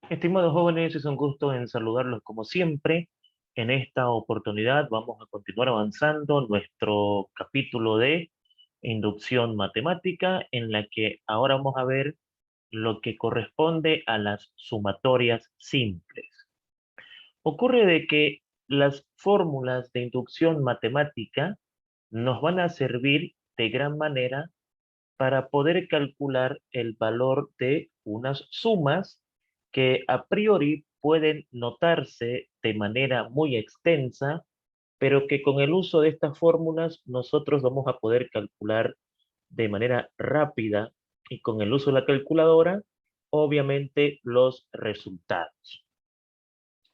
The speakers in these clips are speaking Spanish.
Estimados jóvenes, es un gusto en saludarlos como siempre. En esta oportunidad vamos a continuar avanzando nuestro capítulo de inducción matemática, en la que ahora vamos a ver lo que corresponde a las sumatorias simples. Ocurre de que las fórmulas de inducción matemática nos van a servir de gran manera para poder calcular el valor de unas sumas que a priori pueden notarse de manera muy extensa, pero que con el uso de estas fórmulas nosotros vamos a poder calcular de manera rápida y con el uso de la calculadora, obviamente, los resultados.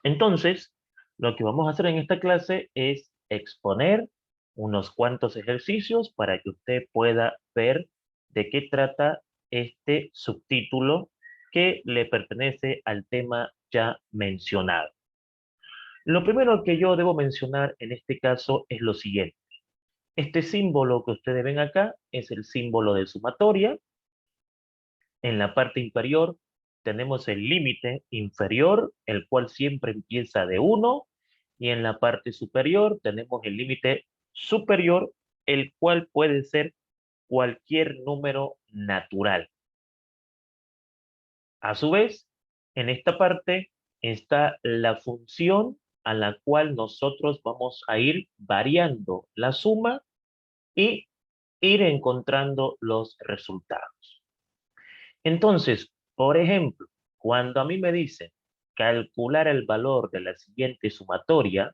Entonces, lo que vamos a hacer en esta clase es exponer unos cuantos ejercicios para que usted pueda ver de qué trata este subtítulo que le pertenece al tema ya mencionado. Lo primero que yo debo mencionar en este caso es lo siguiente. Este símbolo que ustedes ven acá es el símbolo de sumatoria. En la parte inferior tenemos el límite inferior, el cual siempre empieza de 1, y en la parte superior tenemos el límite superior, el cual puede ser cualquier número natural. A su vez, en esta parte está la función a la cual nosotros vamos a ir variando la suma y ir encontrando los resultados. Entonces, por ejemplo, cuando a mí me dicen calcular el valor de la siguiente sumatoria,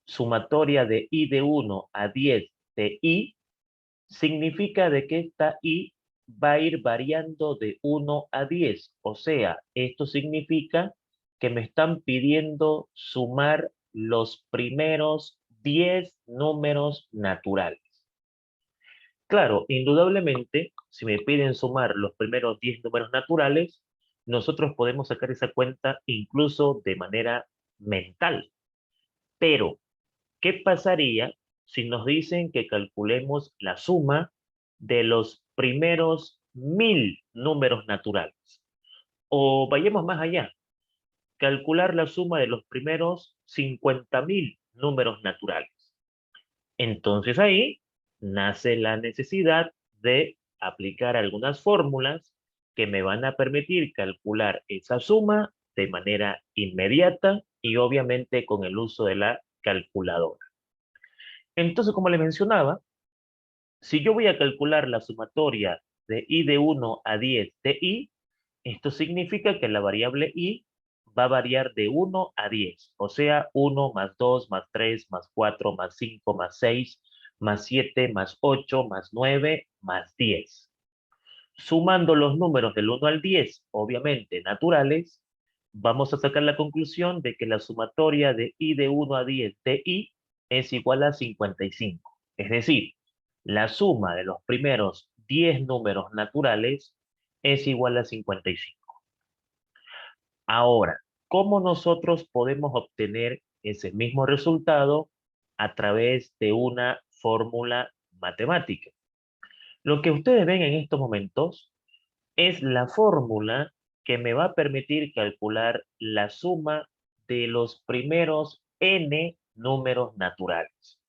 sumatoria de i de 1 a 10 de i, significa de que esta i va a ir variando de 1 a 10. O sea, esto significa que me están pidiendo sumar los primeros 10 números naturales. Claro, indudablemente, si me piden sumar los primeros 10 números naturales, nosotros podemos sacar esa cuenta incluso de manera mental. Pero, ¿qué pasaría si nos dicen que calculemos la suma de los primeros 1000 números naturales? O vayamos más allá, calcular la suma de los primeros 50.000 números naturales. Entonces ahí nace la necesidad de aplicar algunas fórmulas que me van a permitir calcular esa suma de manera inmediata y obviamente con el uso de la calculadora. Entonces, como le mencionaba, si yo voy a calcular la sumatoria de i de 1 a 10 de i, esto significa que la variable i va a variar de 1 a 10, o sea, 1 más 2 más 3 más 4 más 5 más 6 más 7 más 8 más 9 más 10. Sumando los números del 1 al 10, obviamente naturales, vamos a sacar la conclusión de que la sumatoria de i de 1 a 10 de i es igual a 55. Es decir, la suma de los primeros 10 números naturales es igual a 55. Ahora, ¿cómo nosotros podemos obtener ese mismo resultado a través de una fórmula matemática? Lo que ustedes ven en estos momentos es la fórmula que me va a permitir calcular la suma de los primeros n números naturales.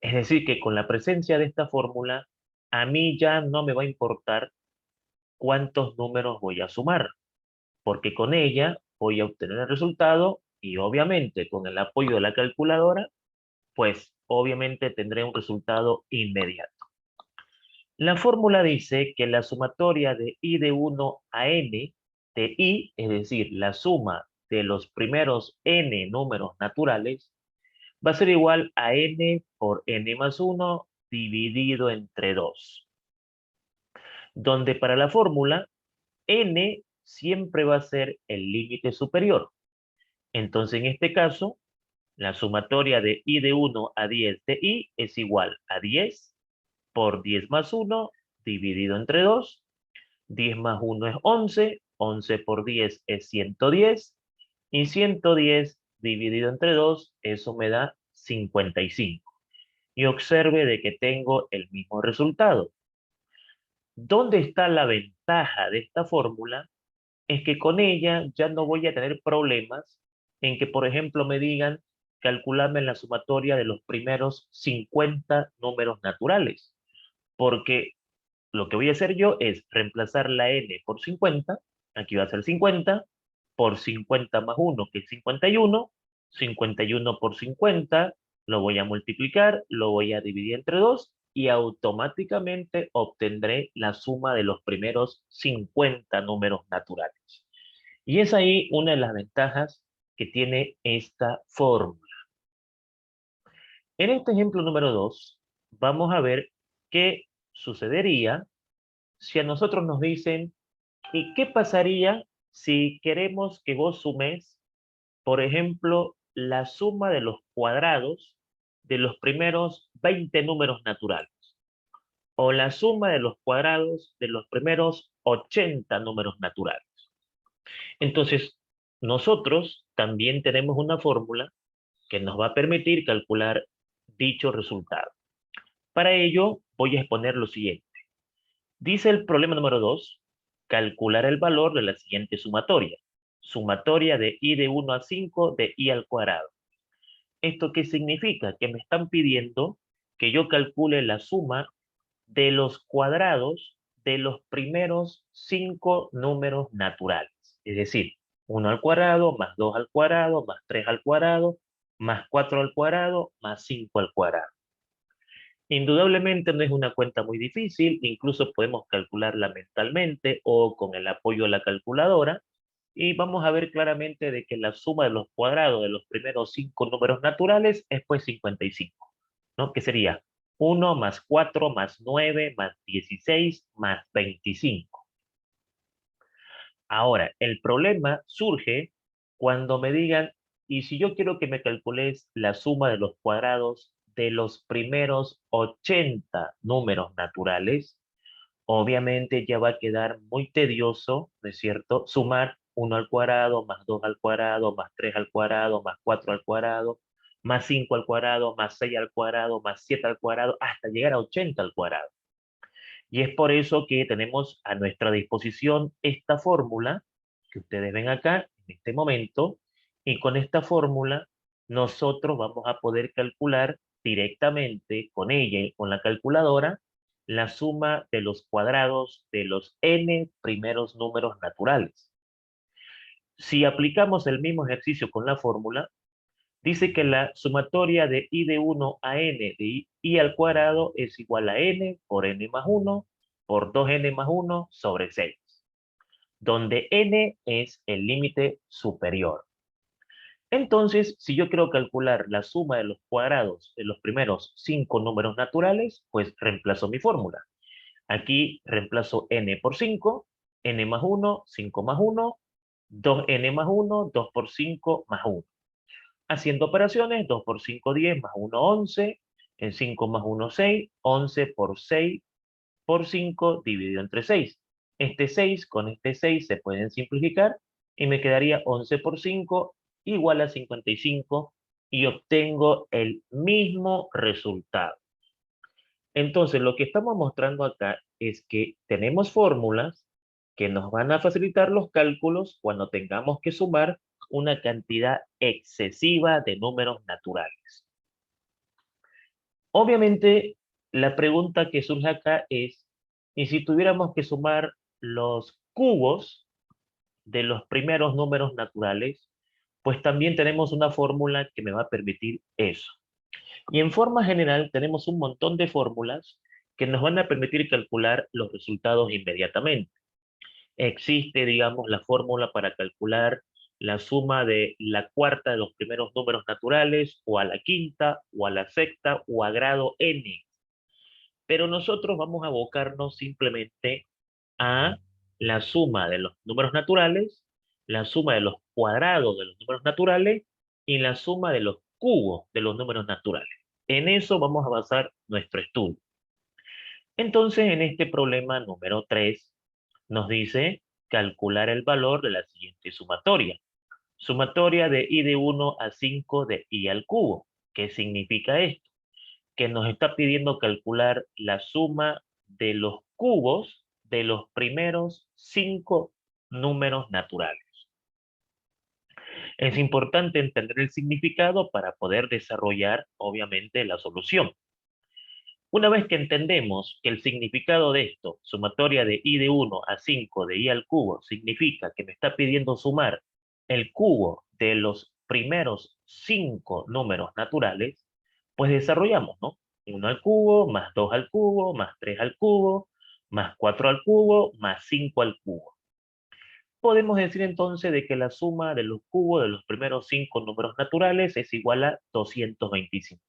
Es decir, que con la presencia de esta fórmula, a mí ya no me va a importar cuántos números voy a sumar, porque con ella voy a obtener el resultado y obviamente con el apoyo de la calculadora, pues obviamente tendré un resultado inmediato. La fórmula dice que la sumatoria de i de 1 a n de i, es decir, la suma de los primeros n números naturales, va a ser igual a n por n más 1 dividido entre 2, donde para la fórmula n siempre va a ser el límite superior. Entonces, en este caso, la sumatoria de i de 1 a 10 de i es igual a 10 por 10 más 1 dividido entre 2. 10 más 1 es 11, 11 por 10 es 110, y 110 dividido entre 2, eso me da 55. Y observe de que tengo el mismo resultado. ¿Dónde está la ventaja de esta fórmula? es que con ella ya no voy a tener problemas en que, por ejemplo, me digan calcularme la sumatoria de los primeros 50 números naturales, porque lo que voy a hacer yo es reemplazar la n por 50, aquí va a ser 50, por 50 más 1, que es 51, 51 por 50, lo voy a multiplicar, lo voy a dividir entre 2 y automáticamente obtendré la suma de los primeros 50 números naturales. Y es ahí una de las ventajas que tiene esta fórmula. En este ejemplo número 2, vamos a ver qué sucedería si a nosotros nos dicen, ¿y qué pasaría si queremos que vos sumes, por ejemplo, la suma de los cuadrados de los primeros 20 números naturales? O la suma de los cuadrados de los primeros 80 números naturales. Entonces, nosotros también tenemos una fórmula que nos va a permitir calcular dicho resultado. Para ello, voy a exponer lo siguiente. Dice el problema número 2, calcular el valor de la siguiente sumatoria. Sumatoria de i de 1 a 5 de i al cuadrado. ¿Esto qué significa? Que me están pidiendo que yo calcule la suma de los cuadrados de los primeros 5 números naturales. Es decir, 1 al cuadrado, más 2 al cuadrado, más 3 al cuadrado, más 4 al cuadrado, más 5 al cuadrado. Indudablemente no es una cuenta muy difícil, incluso podemos calcularla mentalmente o con el apoyo de la calculadora, y vamos a ver claramente de que la suma de los cuadrados de los primeros 5 números naturales es pues 55, ¿no? Que sería 1 más 4 más 9 más 16 más 25. Ahora, el problema surge cuando me digan, y si yo quiero que me calcules la suma de los cuadrados de los primeros 80 números naturales, obviamente ya va a quedar muy tedioso, ¿no es cierto? Sumar 1 al cuadrado, más 2 al cuadrado, más 3 al cuadrado, más 4 al cuadrado, más 5 al cuadrado, más 6 al cuadrado, más 7 al cuadrado, hasta llegar a 80 al cuadrado. Y es por eso que tenemos a nuestra disposición esta fórmula que ustedes ven acá en este momento, y con esta fórmula nosotros vamos a poder calcular directamente con ella y con la calculadora la suma de los cuadrados de los n primeros números naturales. Si aplicamos el mismo ejercicio con la fórmula, dice que la sumatoria de i de 1 a n de i al cuadrado es igual a n por n más 1 por 2n más 1 sobre 6, donde n es el límite superior. Entonces, si yo quiero calcular la suma de los cuadrados de los primeros 5 números naturales, pues reemplazo mi fórmula. Aquí reemplazo n por 5, n más 1, 5 más 1, 2n más 1, 2 por 5 más 1. Haciendo operaciones, 2 por 5, 10, más 1, 11, en 5 más 1, 6, 11 por 6 por 5 dividido entre 6. Este 6 con este 6 se pueden simplificar y me quedaría 11 por 5 igual a 55 y obtengo el mismo resultado. Entonces, lo que estamos mostrando acá es que tenemos fórmulas que nos van a facilitar los cálculos cuando tengamos que sumar una cantidad excesiva de números naturales. Obviamente, la pregunta que surge acá es, ¿y si tuviéramos que sumar los cubos de los primeros números naturales? Pues también tenemos una fórmula que me va a permitir eso. Y en forma general tenemos un montón de fórmulas que nos van a permitir calcular los resultados inmediatamente. Existe, digamos, la fórmula para calcular la suma de la cuarta de los primeros números naturales, o a la quinta, o a la sexta, o a grado n. Pero nosotros vamos a abocarnos simplemente a la suma de los números naturales, la suma de los cuadrados de los números naturales y la suma de los cubos de los números naturales. En eso vamos a basar nuestro estudio. Entonces, en este problema número 3, nos dice calcular el valor de la siguiente sumatoria. Sumatoria de i de 1 a 5 de i al cubo. ¿Qué significa esto? Que nos está pidiendo calcular la suma de los cubos de los primeros 5 números naturales. Es importante entender el significado para poder desarrollar, obviamente, la solución. Una vez que entendemos que el significado de esto, sumatoria de i de 1 a 5 de i al cubo, significa que me está pidiendo sumar el cubo de los primeros 5 números naturales, pues desarrollamos, ¿no? 1 al cubo, más 2 al cubo, más 3 al cubo, más 4 al cubo, más 5 al cubo. Podemos decir entonces de que la suma de los cubos de los primeros 5 números naturales es igual a 225.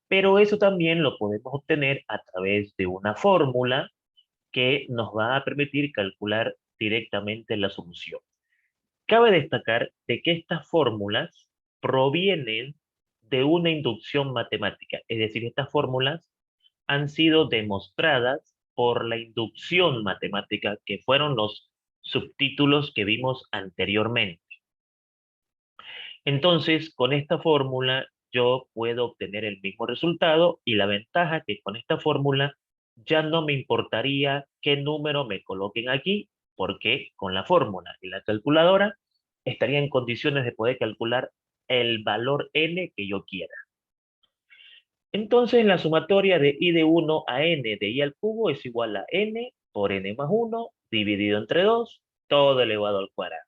Pero eso también lo podemos obtener a través de una fórmula que nos va a permitir calcular directamente la solución. Cabe destacar de que estas fórmulas provienen de una inducción matemática, es decir, estas fórmulas han sido demostradas por la inducción matemática, que fueron los subtítulos que vimos anteriormente. Entonces, con esta fórmula yo puedo obtener el mismo resultado y la ventaja que con esta fórmula ya no me importaría qué número me coloquen aquí, porque con la fórmula y la calculadora estaría en condiciones de poder calcular el valor n que yo quiera. Entonces, la sumatoria de i de 1 a n de i al cubo es igual a n por n más 1 dividido entre 2, todo elevado al cuadrado.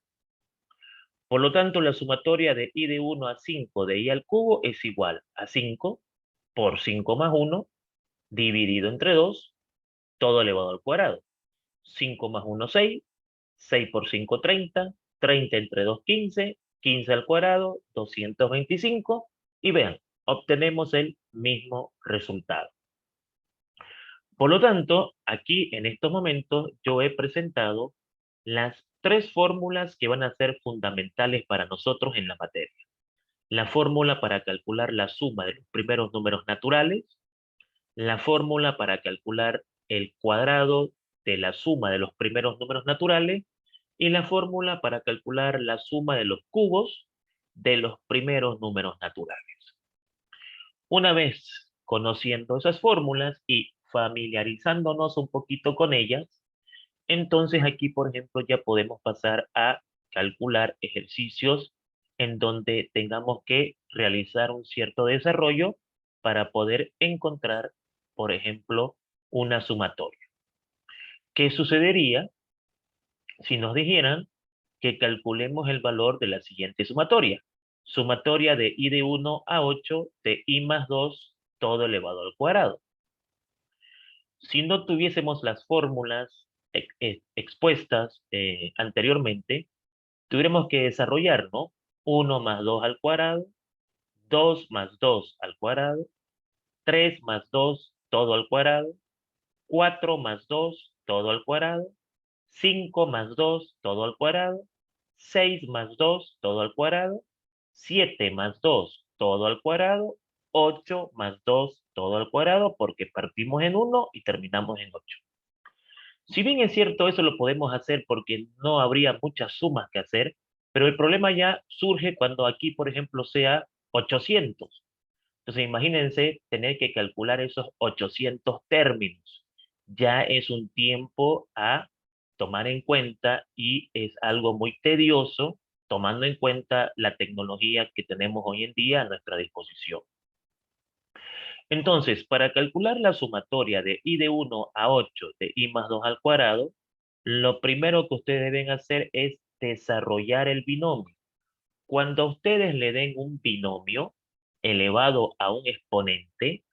Por lo tanto, la sumatoria de i de 1 a 5 de i al cubo es igual a 5 por 5 más 1 dividido entre 2, todo elevado al cuadrado. 5 más 1, 6, 6 por 5, 30, 30 entre 2, 15, 15 al cuadrado, 225, y vean, obtenemos el mismo resultado. Por lo tanto, aquí en estos momentos yo he presentado las tres fórmulas que van a ser fundamentales para nosotros en la materia. La fórmula para calcular la suma de los primeros números naturales, la fórmula para calcular el cuadrado de la suma de los primeros números naturales y la fórmula para calcular la suma de los cubos de los primeros números naturales. Una vez conociendo esas fórmulas y familiarizándonos un poquito con ellas, entonces aquí, por ejemplo, ya podemos pasar a calcular ejercicios en donde tengamos que realizar un cierto desarrollo para poder encontrar, por ejemplo, una sumatoria. ¿Qué sucedería si nos dijeran que calculemos el valor de la siguiente sumatoria? Sumatoria de i de 1 a 8 de i más 2 todo elevado al cuadrado. Si no tuviésemos las fórmulas expuestas anteriormente, tuviéramos que desarrollar, ¿no? 1 más 2 al cuadrado, 2 más 2 al cuadrado, 3 más 2 todo al cuadrado, 4 más 2 todo al cuadrado, 5 más 2 todo al cuadrado, 6 más 2 todo al cuadrado, 7 más 2 todo al cuadrado, 8 más 2 todo al cuadrado, porque partimos en 1 y terminamos en 8. Si bien es cierto, eso lo podemos hacer porque no habría muchas sumas que hacer, pero el problema ya surge cuando aquí, por ejemplo, sea 800. Entonces, imagínense tener que calcular esos 800 términos. Ya es un tiempo a tomar en cuenta y es algo muy tedioso tomando en cuenta la tecnología que tenemos hoy en día a nuestra disposición. Entonces, para calcular la sumatoria de i de 1 a 8 de i más 2 al cuadrado, lo primero que ustedes deben hacer es desarrollar el binomio. Cuando ustedes le den un binomio elevado a un exponente,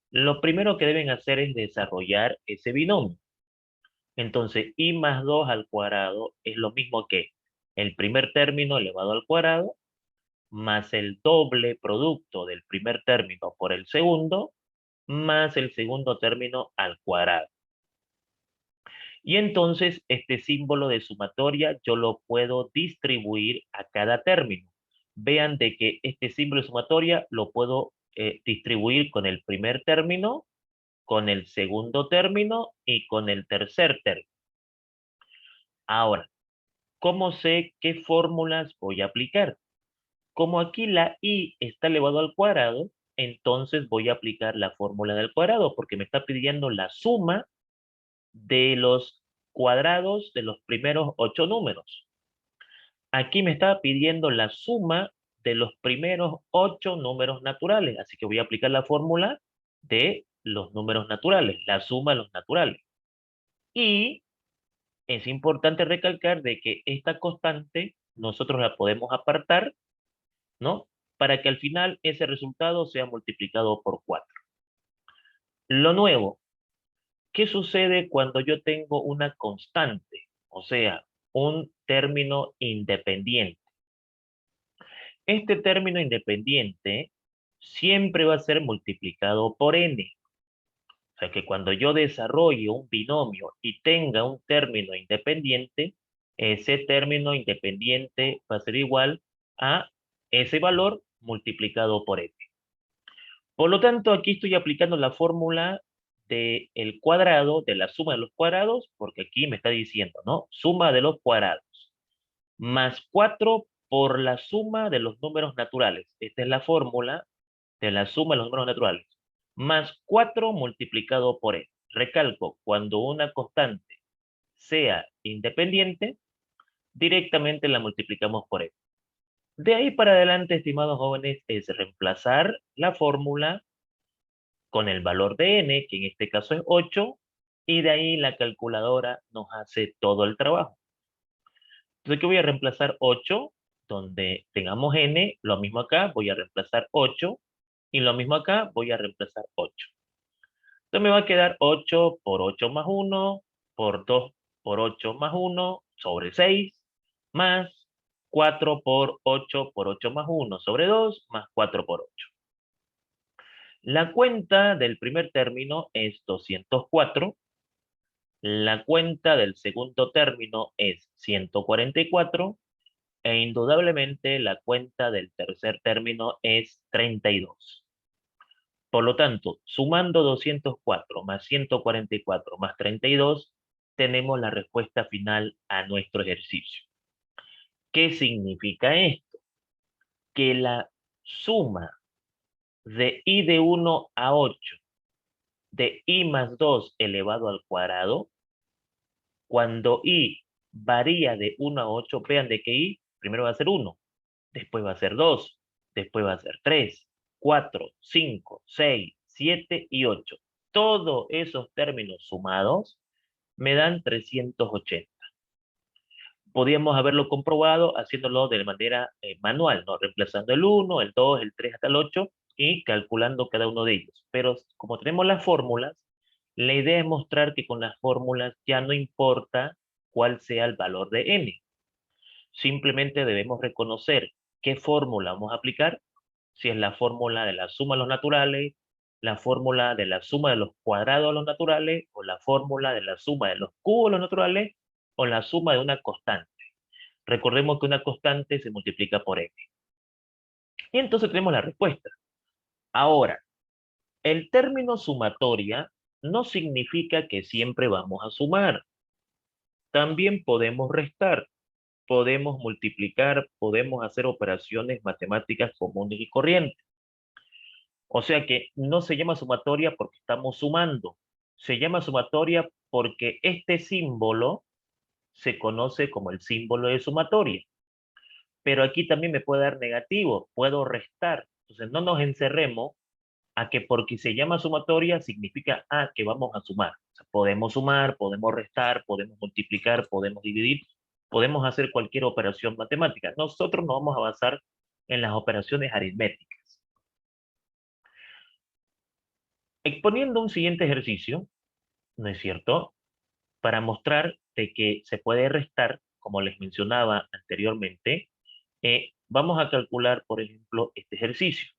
lo primero que deben hacer es desarrollar ese binomio. Entonces, i más 2 al cuadrado es lo mismo que el primer término elevado al cuadrado más el doble producto del primer término por el segundo más el segundo término al cuadrado. Y entonces este símbolo de sumatoria yo lo puedo distribuir a cada término. Vean de que este símbolo de sumatoria lo puedo distribuir con el primer término, con el segundo término y con el tercer término. Ahora, ¿cómo sé qué fórmulas voy a aplicar? Como aquí la i está elevado al cuadrado, entonces voy a aplicar la fórmula del cuadrado porque me está pidiendo la suma de los cuadrados de los primeros 8 números. Aquí me estaba pidiendo la suma de los primeros 8 números naturales, así que voy a aplicar la fórmula de los números naturales, la suma de los naturales. Y es importante recalcar de que esta constante nosotros la podemos apartar, ¿no? Para que al final ese resultado sea multiplicado por 4. Lo nuevo, ¿qué sucede cuando yo tengo una constante? O sea, un término independiente. Este término independiente siempre va a ser multiplicado por n. O sea que cuando yo desarrolle un binomio y tenga un término independiente, ese término independiente va a ser igual a ese valor multiplicado por n. Por lo tanto, aquí estoy aplicando la fórmula del cuadrado, de la suma de los cuadrados, porque aquí me está diciendo, ¿no? Suma de los cuadrados, más 4 por la suma de los números naturales. Esta es la fórmula de la suma de los números naturales, más 4 multiplicado por n. Recalco, cuando una constante sea independiente, directamente la multiplicamos por n. De ahí para adelante, estimados jóvenes, es reemplazar la fórmula con el valor de n, que en este caso es 8, y de ahí la calculadora nos hace todo el trabajo. Entonces, ¿qué voy a reemplazar? 8, donde tengamos n, lo mismo acá, voy a reemplazar 8, y lo mismo acá, voy a reemplazar 8. Entonces me va a quedar 8 por 8 más 1, por 2 por 8 más 1, sobre 6, más 4 por 8 por 8 más 1, sobre 2, más 4 por 8. La cuenta del primer término es 204, la cuenta del segundo término es 144, e indudablemente la cuenta del tercer término es 32. Por lo tanto, sumando 204 más 144 más 32, tenemos la respuesta final a nuestro ejercicio. ¿Qué significa esto? Que la suma de i de 1 a 8 de i más 2 elevado al cuadrado, cuando i varía de 1 a 8, vean de que i primero va a ser 1, después va a ser 2, después va a ser 3, 4, 5, 6, 7 y 8. Todos esos términos sumados me dan 380. Podríamos haberlo comprobado haciéndolo de manera manual, ¿no? Reemplazando el 1, el 2, el 3 hasta el 8 y calculando cada uno de ellos. Pero como tenemos las fórmulas, la idea es mostrar que con las fórmulas ya no importa cuál sea el valor de n. Simplemente debemos reconocer qué fórmula vamos a aplicar, si es la fórmula de la suma de los naturales, la fórmula de la suma de los cuadrados de los naturales, o la fórmula de la suma de los cubos de los naturales, o la suma de una constante. Recordemos que una constante se multiplica por n. Y entonces tenemos la respuesta. Ahora, el término sumatoria no significa que siempre vamos a sumar. También podemos restar, podemos multiplicar, podemos hacer operaciones matemáticas comunes y corrientes. O sea que no se llama sumatoria porque estamos sumando. Se llama sumatoria porque este símbolo se conoce como el símbolo de sumatoria. Pero aquí también me puede dar negativo, puedo restar. Entonces no nos encerremos a que porque se llama sumatoria significa que vamos a sumar. O sea, podemos sumar, podemos restar, podemos multiplicar, podemos dividir, podemos hacer cualquier operación matemática. Nosotros nos vamos a basar en las operaciones aritméticas. Exponiendo un siguiente ejercicio, ¿no es cierto? Para mostrar de que se puede restar, como les mencionaba anteriormente, vamos a calcular, por ejemplo, este ejercicio.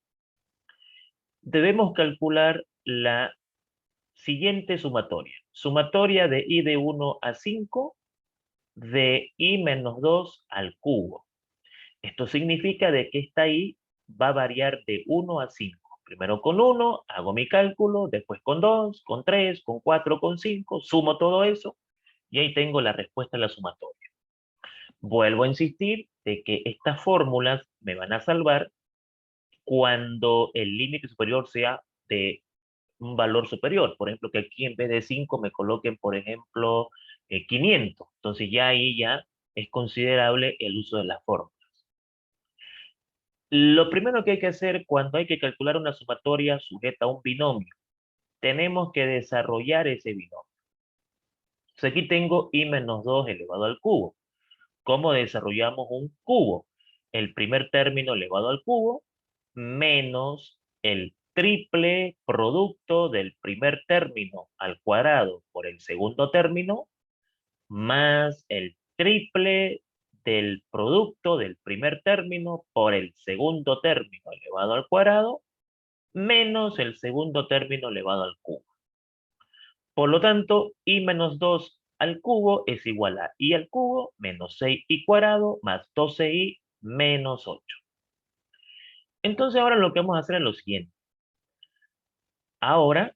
Debemos calcular la siguiente sumatoria. Sumatoria de i de 1 a 5 de i menos 2 al cubo. Esto significa de que esta i va a variar de 1 a 5. Primero con 1, hago mi cálculo, después con 2, con 3, con 4, con 5, sumo todo eso y ahí tengo la respuesta a la sumatoria. Vuelvo a insistir de que estas fórmulas me van a salvar cuando el límite superior sea de un valor superior. Por ejemplo, que aquí en vez de 5 me coloquen, por ejemplo, 500. Entonces ya ahí ya es considerable el uso de la fórmula. Lo primero que hay que hacer cuando hay que calcular una sumatoria sujeta a un binomio, tenemos que desarrollar ese binomio. Entonces aquí tengo i menos 2 elevado al cubo. ¿Cómo desarrollamos un cubo? El primer término elevado al cubo menos el triple producto del primer término al cuadrado por el segundo término más el triple del producto del primer término por el segundo término elevado al cuadrado menos el segundo término elevado al cubo. Por lo tanto, i menos 2 al cubo es igual a i al cubo menos 6i cuadrado más 12i menos 8. Entonces ahora lo que vamos a hacer es lo siguiente. Ahora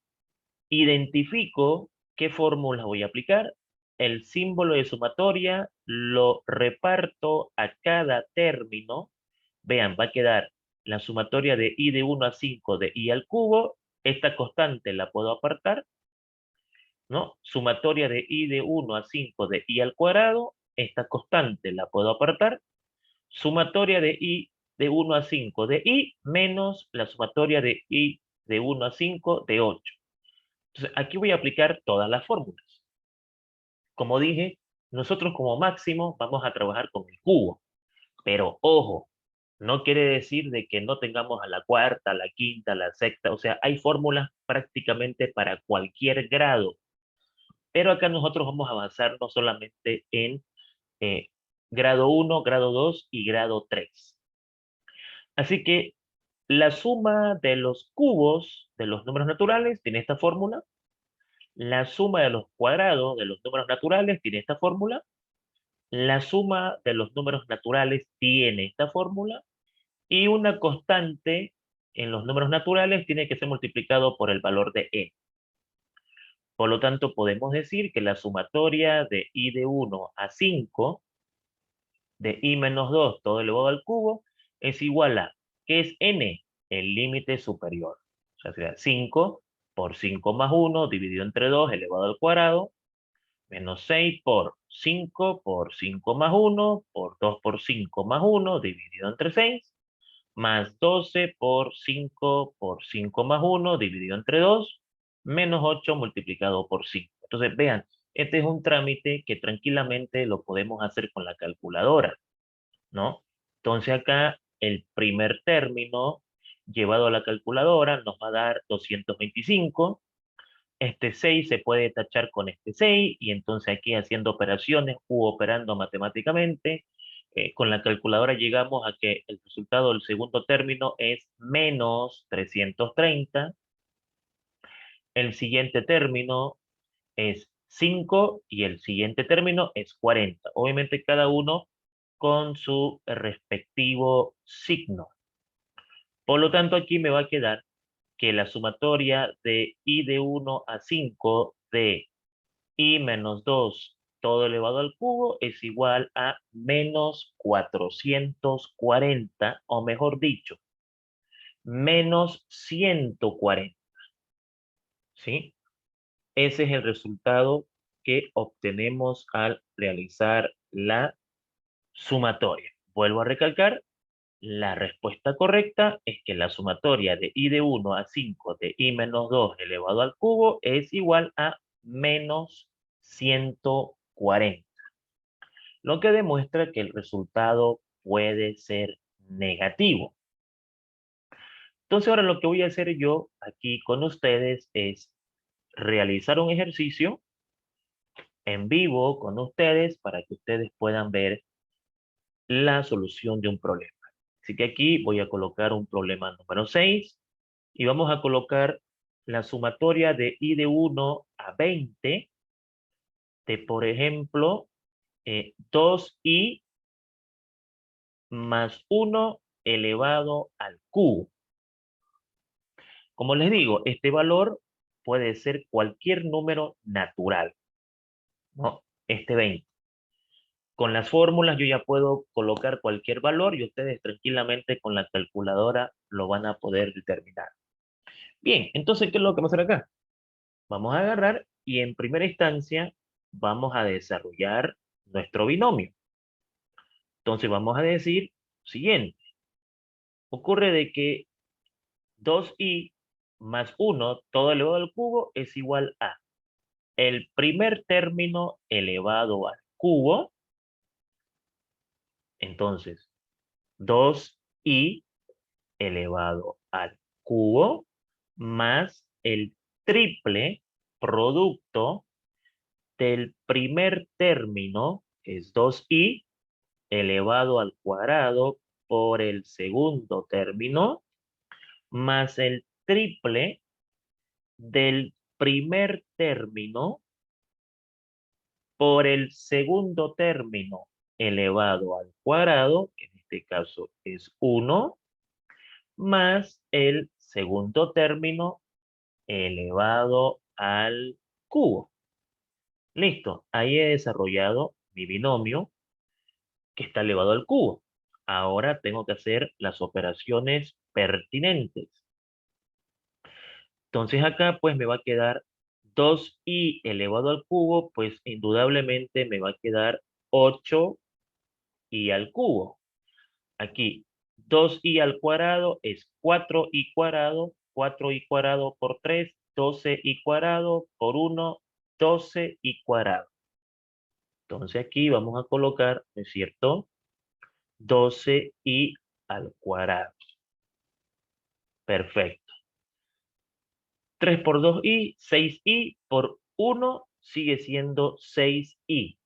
identifico qué fórmula voy a aplicar. El símbolo de sumatoria lo reparto a cada término. Vean, va a quedar la sumatoria de i de 1 a 5 de i al cubo. Esta constante la puedo apartar, ¿no? Sumatoria de i de 1 a 5 de i al cuadrado. Esta constante la puedo apartar. Sumatoria de i de 1 a 5 de i menos la sumatoria de i de 1 a 5 de 8. Entonces, aquí voy a aplicar todas las fórmulas. Como dije, nosotros como máximo vamos a trabajar con el cubo. Pero ojo, no quiere decir de que no tengamos a la cuarta, a la quinta, a la sexta. O sea, hay fórmulas prácticamente para cualquier grado. Pero acá nosotros vamos a avanzarnos solamente en eh, grado 1, grado 2 y grado 3. Así que la suma de los cubos de los números naturales tiene esta fórmula. La suma de los cuadrados de los números naturales tiene esta fórmula. La suma de los números naturales tiene esta fórmula. Y una constante en los números naturales tiene que ser multiplicado por el valor de n. Por lo tanto, podemos decir que la sumatoria de i de 1 a 5 de i menos 2 todo elevado al cubo es igual a, ¿qué es n? El límite superior. O sea, sería 5 por 5 más 1 dividido entre 2 elevado al cuadrado, menos 6 por 5 por 5 más 1 por 2 por 5 más 1 dividido entre 6, más 12 por 5 por 5 más 1 dividido entre 2, menos 8 multiplicado por 5. Entonces, vean, este es un trámite que tranquilamente lo podemos hacer con la calculadora, ¿no? Entonces acá el primer término llevado a la calculadora nos va a dar 225. Este 6 se puede tachar con este 6 y entonces aquí haciendo operaciones u operando matemáticamente, con la calculadora llegamos a que el resultado del segundo término es menos 330. El siguiente término es 5 y el siguiente término es 40. Obviamente cada uno con su respectivo signo. Por lo tanto, aquí me va a quedar que la sumatoria de i de 1 a 5 de i menos 2 todo elevado al cubo es igual a menos 440, o mejor dicho, menos 140. ¿Sí? Ese es el resultado que obtenemos al realizar la sumatoria. Vuelvo a recalcar, la respuesta correcta es que la sumatoria de i de 1 a 5 de i menos 2 elevado al cubo es igual a menos 140. Lo que demuestra que el resultado puede ser negativo. Entonces ahora lo que voy a hacer yo aquí con ustedes es realizar un ejercicio en vivo con ustedes para que ustedes puedan ver la solución de un problema. Así que aquí voy a colocar un problema número 6 y vamos a colocar la sumatoria de i de 1 a 20 de, por ejemplo, 2i más 1 elevado al cubo. Como les digo, este valor puede ser cualquier número natural, ¿no? Este 20. Con las fórmulas yo ya puedo colocar cualquier valor y ustedes tranquilamente con la calculadora lo van a poder determinar. Bien, entonces, ¿qué es lo que vamos a hacer acá? Vamos a agarrar y en primera instancia vamos a desarrollar nuestro binomio. Entonces vamos a decir siguiente. Ocurre de que 2i más 1 todo elevado al cubo es igual a el primer término elevado al cubo. Entonces, 2i elevado al cubo más el triple producto del primer término, que es 2i elevado al cuadrado por el segundo término, más el triple del primer término por el segundo término elevado al cuadrado, que en este caso es 1, más el segundo término elevado al cubo. Listo, ahí he desarrollado mi binomio que está elevado al cubo. Ahora tengo que hacer las operaciones pertinentes. Entonces acá pues me va a quedar 2i elevado al cubo, pues indudablemente me va a quedar 8i al cubo. Aquí 2i al cuadrado es 4i cuadrado, 4i cuadrado por 3, 12i cuadrado por 1, 12i cuadrado. Entonces aquí vamos a colocar, ¿no es cierto? 12i al cuadrado. Perfecto. 3 por 2i, 6i por 1 sigue siendo 6i.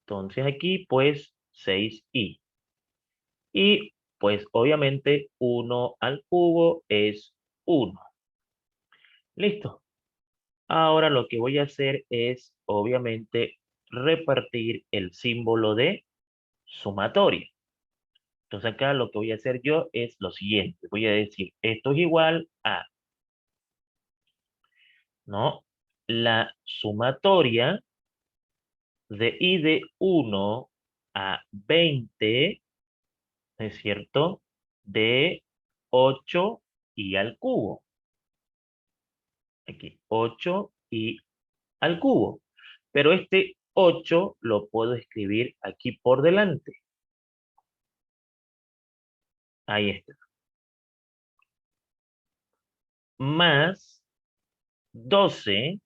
Entonces aquí pues 6i. Y pues obviamente 1 al cubo es 1. Listo. Ahora lo que voy a hacer es obviamente repartir el símbolo de sumatoria. Entonces acá lo que voy a hacer yo es lo siguiente. Voy a decir, esto es igual a, ¿no? La sumatoria de i de 1 a 20, ¿es cierto? De 8 y al cubo. Aquí, 8 y al cubo. Pero este 8 lo puedo escribir aquí por delante. Ahí está. Más 12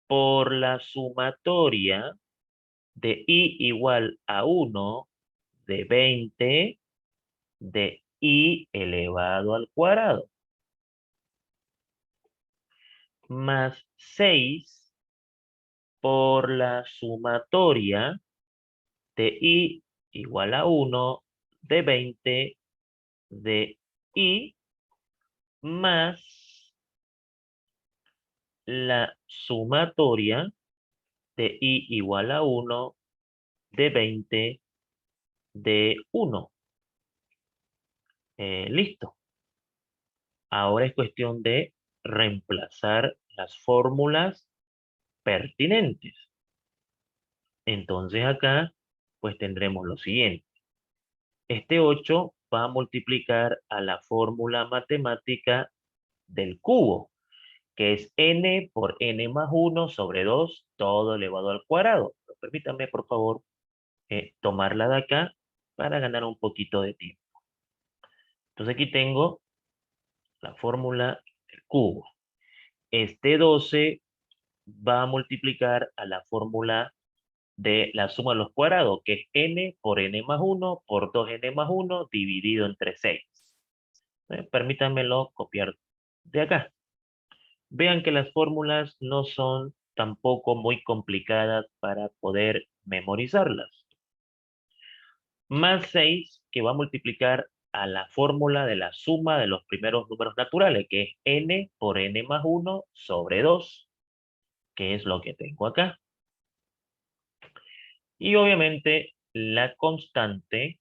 por la sumatoria de i igual a 1 de 20 de i elevado al cuadrado. Más 6 por la sumatoria de i igual a 1 de 20 de i más la sumatoria de i igual a 1 de 20 de 1. Listo. Ahora es cuestión de reemplazar las fórmulas pertinentes. Entonces acá, pues tendremos lo siguiente. Este 8 va a multiplicar a la fórmula matemática del cubo, que es n por n más 1 sobre 2, todo elevado al cuadrado. Pero permítanme, por favor, tomarla de acá para ganar un poquito de tiempo. Entonces aquí tengo la fórmula del cubo. Este 12 va a multiplicar a la fórmula de la suma de los cuadrados, que es n por n más 1 por 2n más 1 dividido entre 6. Permítanmelo copiar de acá. Vean que las fórmulas no son tampoco muy complicadas para poder memorizarlas. Más 6 que va a multiplicar a la fórmula de la suma de los primeros números naturales, que es n por n más 1 sobre 2, que es lo que tengo acá. Y obviamente la constante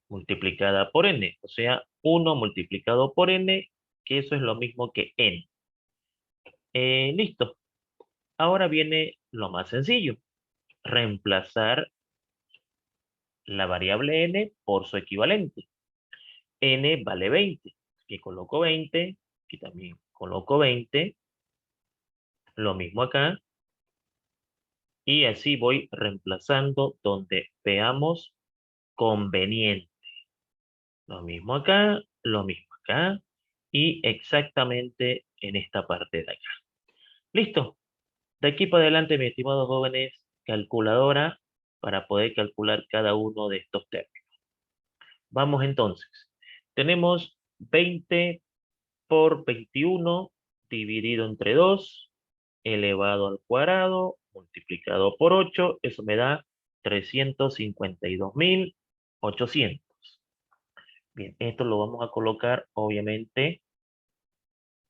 multiplicada por n, o sea, 1 multiplicado por n, que eso es lo mismo que n. Listo. Ahora viene lo más sencillo, reemplazar la variable n por su equivalente. N vale 20. Aquí coloco 20, aquí también coloco 20. Lo mismo acá. Y así voy reemplazando donde veamos conveniente. Lo mismo acá, lo mismo acá y exactamente en esta parte de acá. Listo. De aquí para adelante, mis estimados jóvenes, calculadora para poder calcular cada uno de estos términos. Vamos entonces. Tenemos 20 por 21 dividido entre 2 elevado al cuadrado multiplicado por 8. Eso me da 352.800. Bien, esto lo vamos a colocar obviamente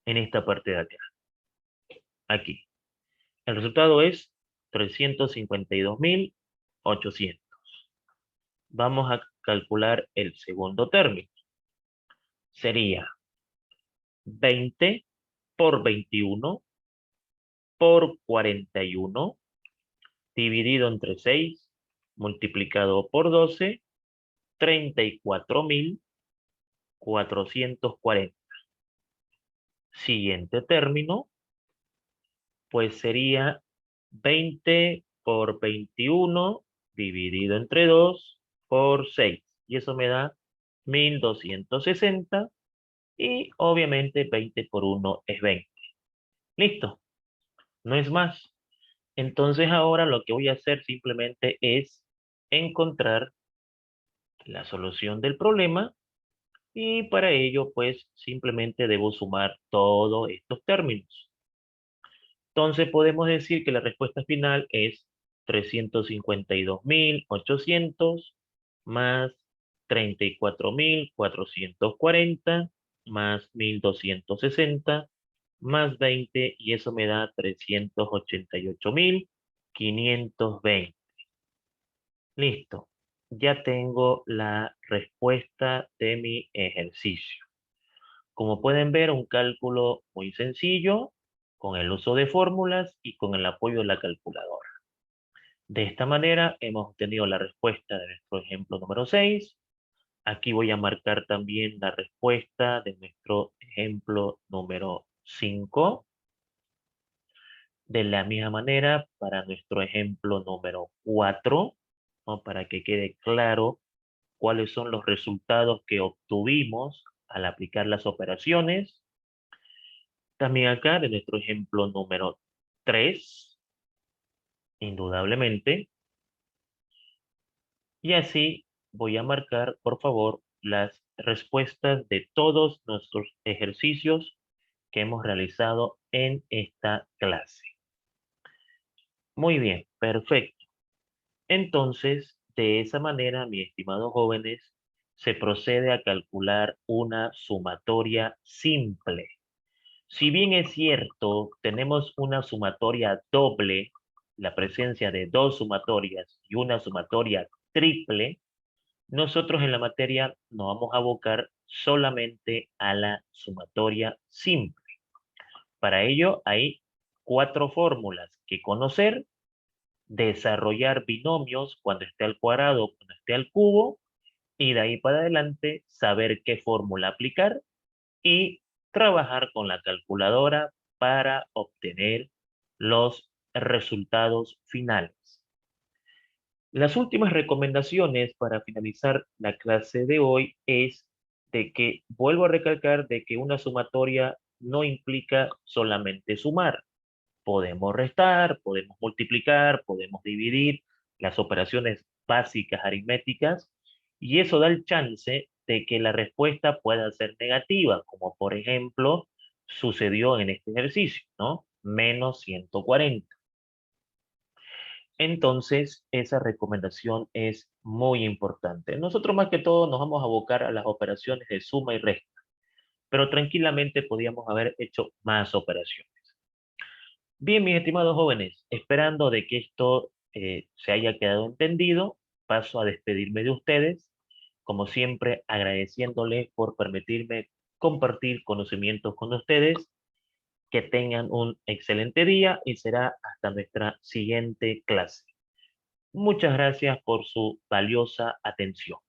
en esta parte de acá. Aquí. El resultado es 352.800. Vamos a calcular el segundo término. Sería 20 por 21 por 41 dividido entre 6 multiplicado por 12, 34.440. Siguiente término, pues sería 20 por 21 dividido entre 2 por 6. Y eso me da 1.260 y obviamente 20 por 1 es 20. Listo, no es más. Entonces ahora lo que voy a hacer simplemente es encontrar la solución del problema y para ello pues simplemente debo sumar todos estos términos. Entonces podemos decir que la respuesta final es 352.800 más 34.440 más 1.260 más 20 y eso me da 388.520. Listo. Ya tengo la respuesta de mi ejercicio. Como pueden ver, un cálculo muy sencillo, con el uso de fórmulas y con el apoyo de la calculadora. De esta manera hemos obtenido la respuesta de nuestro ejemplo número 6. Aquí voy a marcar también la respuesta de nuestro ejemplo número 5. De la misma manera, para nuestro ejemplo número 4, ¿no? Para que quede claro cuáles son los resultados que obtuvimos al aplicar las operaciones. También acá de nuestro ejemplo número 3, indudablemente. Y así voy a marcar, por favor, las respuestas de todos nuestros ejercicios que hemos realizado en esta clase. Muy bien, perfecto. Entonces, de esa manera, mis estimados jóvenes, se procede a calcular una sumatoria simple. Si bien es cierto, tenemos una sumatoria doble, la presencia de dos sumatorias y una sumatoria triple, nosotros en la materia nos vamos a abocar solamente a la sumatoria simple. Para ello hay 4 fórmulas que conocer: desarrollar binomios cuando esté al cuadrado, cuando esté al cubo, y de ahí para adelante saber qué fórmula aplicar y trabajar con la calculadora para obtener los resultados finales. Las últimas recomendaciones para finalizar la clase de hoy es de que vuelvo a recalcar de que una sumatoria no implica solamente sumar. Podemos restar, podemos multiplicar, podemos dividir las operaciones básicas aritméticas y eso da el chance de que la respuesta pueda ser negativa, como por ejemplo sucedió en este ejercicio, ¿no? Menos 140. Entonces, esa recomendación es muy importante. Nosotros más que todo nos vamos a abocar a las operaciones de suma y resta, pero tranquilamente podíamos haber hecho más operaciones. Bien, mis estimados jóvenes, esperando de que esto se haya quedado entendido, paso a despedirme de ustedes, como siempre agradeciéndoles por permitirme compartir conocimientos con ustedes. Que tengan un excelente día y será hasta nuestra siguiente clase. Muchas gracias por su valiosa atención.